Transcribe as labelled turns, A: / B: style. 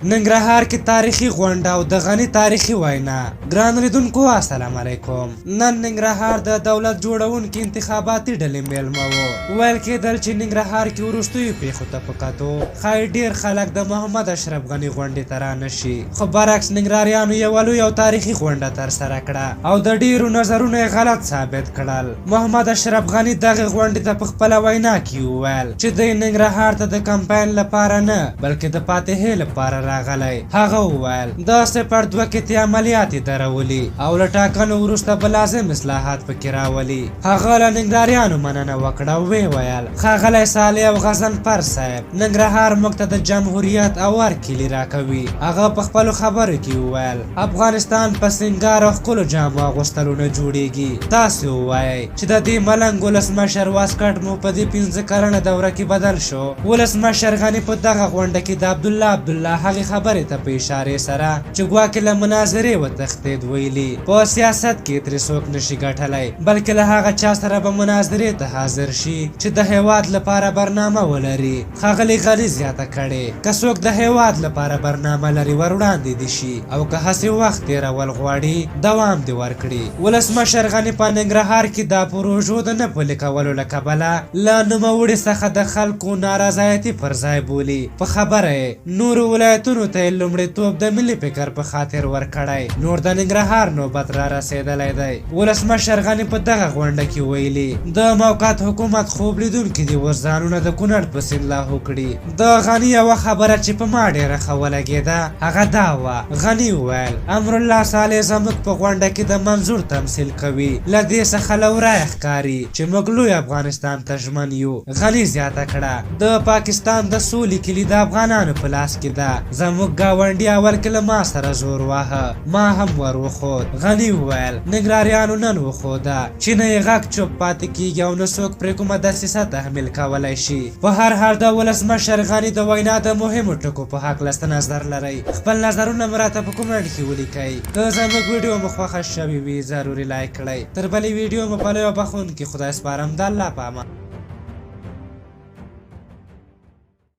A: ننګرهار کې تاریخي غونډه او د غني تاریخي وینا. ګران لیدونکو السلام علیکم. نن ننګرهار د دولت جوړونکي انتخاباتي ډلې میلمه وو. ویل کېدل چې ننګرهار کې وروستیو پیښو ته په کتو ښایي ډېر خلک د محمد اشرف غني غونډې ته رانشي، خو برعکس ننګرهاریانو یوه لوی او تاریخي غونډه ترسره کړه او د ډېرو نظرونو یې غلط ثابت کړل. محمد اشرف غني دغې غونډې ته په خپله وینا کې وویل چې دی ننګرهار ته د کمپاین لپاره نه بلکې د فاتحې لپاره راغلی. هغه وویل داسې پر 2 قطعې عملیات یې درولي او له ټاکنو وروسته به لازم اصلاحات پکې راولي. هغه له ننګرهاریانو مننه وکړه او ویې ویل ښاغلی صالح او غضنفر صاحب، ننګرهار موږ ته د جمهوریت او ور کیلي راکوي. هغه په خپلو خبرو کې وویل افغانستان په سینګار او ښکلو جامو اغوستلو نه جوړیږي. تاسې ووایئ چې د دې ملنګ ولسمشر واسکټ مو په دې 15 کلنه دوره کې بدل شو. ولسمشر غني په دغه غونډه کې د عبدالله هغې خبرې ته په اشارې سره چې ګواکې له مناظرې وتښتېد ویلي په سیاست کې ترې څوک نشي ګټلی، بلکې له هغه چا سره به مناظرې ته حاضر شي چې د هیواد لپاره برنامه ولري. ښاغلي غني زیاته کړې که څوک د هیواد لپاره برنامه لري ور وړاندې دي شي او که هسې وخت تېرول غواړي دوام دې ورکړي. ولسمشر غني په ننګرهار کې د پروژو د نه پلي کولو له کبله له نوموړي څخه د خلکو نارضایتي پر ځای بولي. په خبره یې نورو ولایتونو ته یې لومړیتوب د ملي فکر په خاطر ورکړی، نور د ننګرهار نوبت را رسېدلی دی. ولسمشر غني په دغه غونډه کې ویلي د موقت حکومت خوب لیدونکي دي اوس ځانونه د کونړ په سیند لاهو کړي. د غني یوه خبره چې په ما ډېره ښه ولګېده هغه دا وه. غني وویل امرالله صالح زموږ په غونډه کې د منظور تمثیل کوي، له دې څخه له ورایه ښکاري چې موږ لوی افغانستان ته ژمن یو. غني زیاته کړه د پاکستان د سولې کلي د افغانانو په لاس کې ده. زموږ ګاونډي اول کې له ما سره زور واهه، ما هم ور وښود. غني وویل ننګرهاریانو نن وښوده چې نه یې غږ چوپ پاتې کېږي او نه څوک پرې کومه دسیسه تحمیل کولی شي. په هر حال د ولسمشر غني د وینا د مهمو ټکو په هکله څه نظر لرئ؟ خپل نظرونه مو راته په کومنټ کې ولیکئ. که زموږ ویډیو مو خوښه شوې وي ضروري لایک کړئ. تر بلې ویډیو مو په لویو بخښونکي خدای سپارم. د الله په امان.